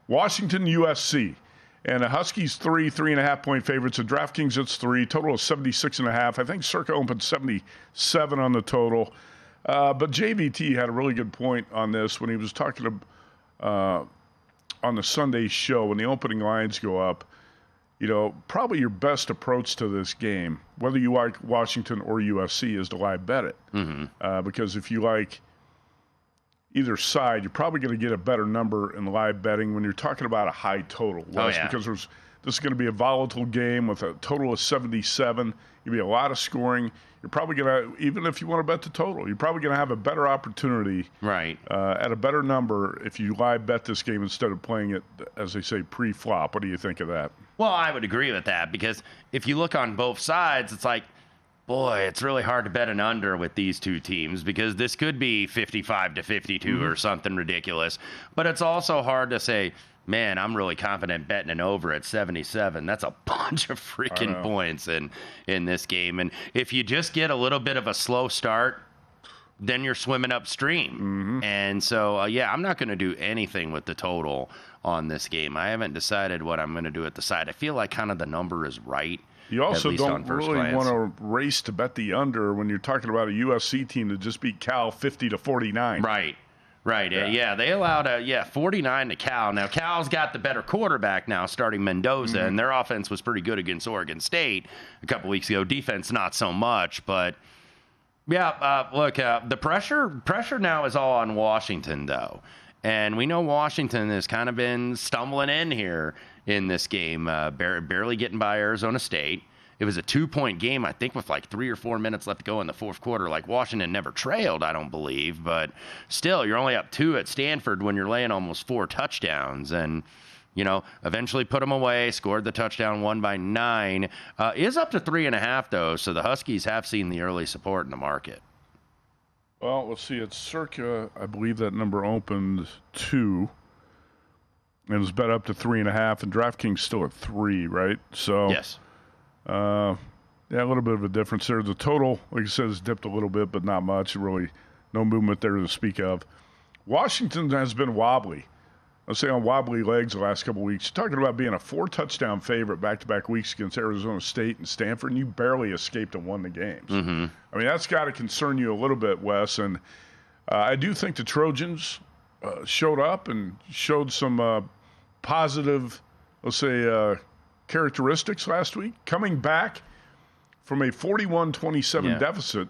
Washington, USC. And the Huskies 3.5-point favorites. At DraftKings, it's 3. Total is 76.5. I think Circa opened 77 on the total. But JVT had a really good point on this when he was talking on the Sunday show when the opening lines go up. You know, probably your best approach to this game, whether you like Washington or USC, is to live bet it. Because if you like either side, you're probably going to get a better number in live betting when you're talking about a high total. Because this is going to be a volatile game with a total of 77. You'll be a lot of scoring. You're probably going to, even if you want to bet the total, you're probably going to have a better opportunity at a better number if you live bet this game instead of playing it, as they say, pre-flop. What do you think of that? Well, I would agree with that because if you look on both sides, it's like, boy, it's really hard to bet an under with these two teams because this could be 55-52 or something ridiculous. But it's also hard to say, man, I'm really confident betting an over at 77. That's a bunch of freaking points in this game. And if you just get a little bit of a slow start, then you're swimming upstream. And so, I'm not going to do anything with the total on this game. I haven't decided what I'm going to do at the side. I feel like kind of the number is right. You also don't really want to race to bet the under when you're talking about a USC team that just beat Cal 50-49. Right. Yeah, they allowed 49 to Cal. Now, Cal's got the better quarterback now, starting Mendoza, and their offense was pretty good against Oregon State a couple weeks ago. Defense, not so much, but the pressure now is all on Washington, though. And we know Washington has kind of been stumbling in here in this game, barely getting by Arizona State. It was a 2-point game, I think, with like 3 or 4 minutes left to go in the fourth quarter. Like, Washington never trailed, I don't believe. But still, you're only up 2 at Stanford when you're laying almost 4 touchdowns. And, eventually put them away, scored the touchdown, won by 9. Is up to 3.5, though, so the Huskies have seen the early support in the market. Well, let's see. It's Circa, I believe that number opened 2. And it's bet up to 3.5, and DraftKings still at 3, right? So yes. A little bit of a difference there. The total, like I said, has dipped a little bit, but not much. Really, no movement there to speak of. Washington has been wobbly. Let's say on wobbly legs the last couple of weeks. You're talking about being a 4-touchdown favorite back-to-back weeks against Arizona State and Stanford, and you barely escaped and won the games. I mean, that's got to concern you a little bit, Wes. And I do think the Trojans showed up and showed some positive, let's say, characteristics last week, coming back from a 41-27 deficit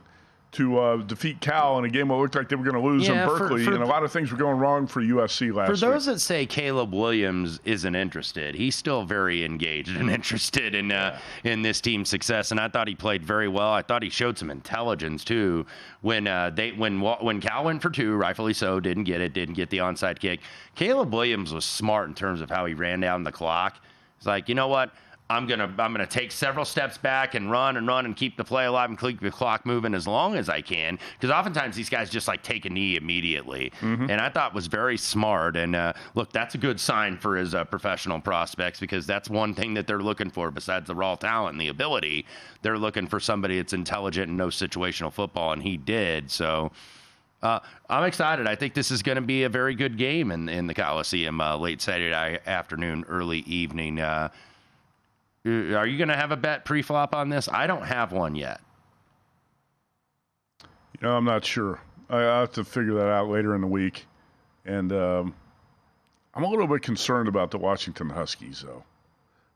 to defeat Cal in a game that looked like they were going to lose in Berkeley, and a lot of things were going wrong for USC last week. For those that say Caleb Williams isn't interested, he's still very engaged and interested in this team's success, and I thought he played very well. I thought he showed some intelligence, too, when Cal went for 2, rightfully so, didn't get the onside kick. Caleb Williams was smart in terms of how he ran down the clock. It's like, you know what? I'm gonna take several steps back and run and keep the play alive and keep the clock moving as long as I can. Because oftentimes these guys just like take a knee immediately, and I thought was very smart. And look, that's a good sign for his professional prospects because that's one thing that they're looking for besides the raw talent and the ability. They're looking for somebody that's intelligent and knows situational football, and he did. So. I'm excited. I think this is going to be a very good game in the Coliseum late Saturday afternoon, early evening. Are you going to have a bet pre-flop on this? I don't have one yet. I'm not sure. I'll have to figure that out later in the week. And I'm a little bit concerned about the Washington Huskies, though.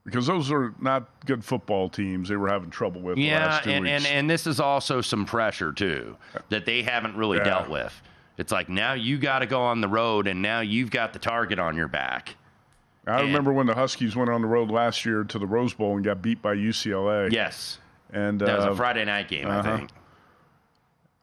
Because those are not good football teams they were having trouble with the last 2 weeks. And this is also some pressure, too, that they haven't really dealt with. It's like now you got to go on the road, and now you've got the target on your back. I remember when the Huskies went on the road last year to the Rose Bowl and got beat by UCLA. Yes. And that was a Friday night game, I think.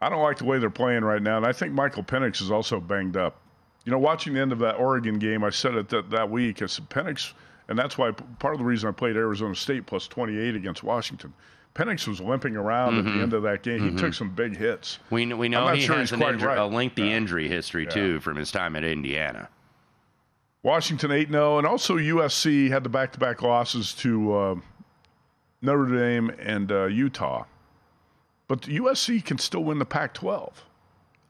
I don't like the way they're playing right now, and I think Michael Penix is also banged up. Watching the end of that Oregon game, I said it that week. I said, Penix... And that's why part of the reason I played Arizona State plus 28 against Washington. Penix was limping around at the end of that game. He took some big hits. We know he has a lengthy injury history, too, from his time at Indiana. Washington 8-0, and also USC had the back-to-back losses to Notre Dame and Utah. But USC can still win the Pac-12.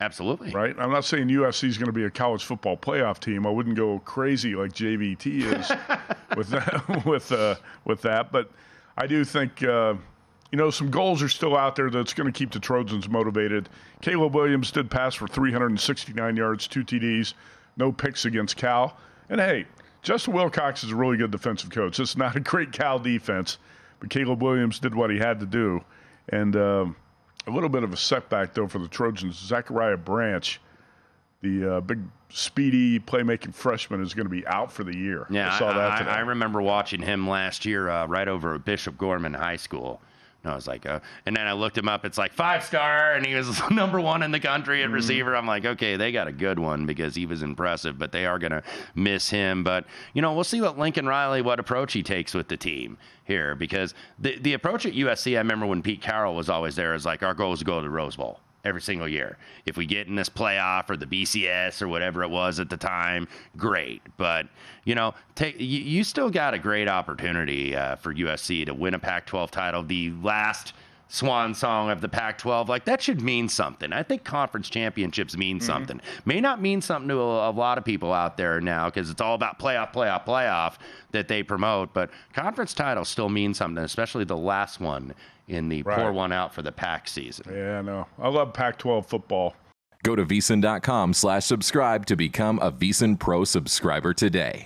Absolutely. Right? I'm not saying USC is going to be a college football playoff team. I wouldn't go crazy like JVT is with that. But I do think, some goals are still out there that's going to keep the Trojans motivated. Caleb Williams did pass for 369 yards, 2 TDs, no picks against Cal. And, hey, Justin Wilcox is a really good defensive coach. It's not a great Cal defense, but Caleb Williams did what he had to do. And a little bit of a setback, though, for the Trojans. Zachariah Branch, the big, speedy, playmaking freshman, is going to be out for the year. Yeah, I saw that today. I remember watching him last year right over at Bishop Gorman High School. And I was like, and then I looked him up. It's like 5-star, and he was number 1 in the country at receiver. I'm like, okay, they got a good one because he was impressive, but they are going to miss him. But, we'll see what Lincoln Riley, what approach he takes with the team here, because the approach at USC, I remember when Pete Carroll was always there, is like, our goal is to go to the Rose Bowl every single year. If we get in this playoff or the BCS or whatever it was at the time, great. But, you still got a great opportunity for USC to win a Pac-12 title. The last swan song of the Pac-12, like, that should mean something. I think conference championships mean something. May not mean something to a lot of people out there now because it's all about playoff that they promote, but conference titles still mean something, especially the last one in the pour one out for the Pac season. Yeah, I know. I love Pac-12 football. Go to VSiN.com/subscribe to become a VSiN Pro subscriber today.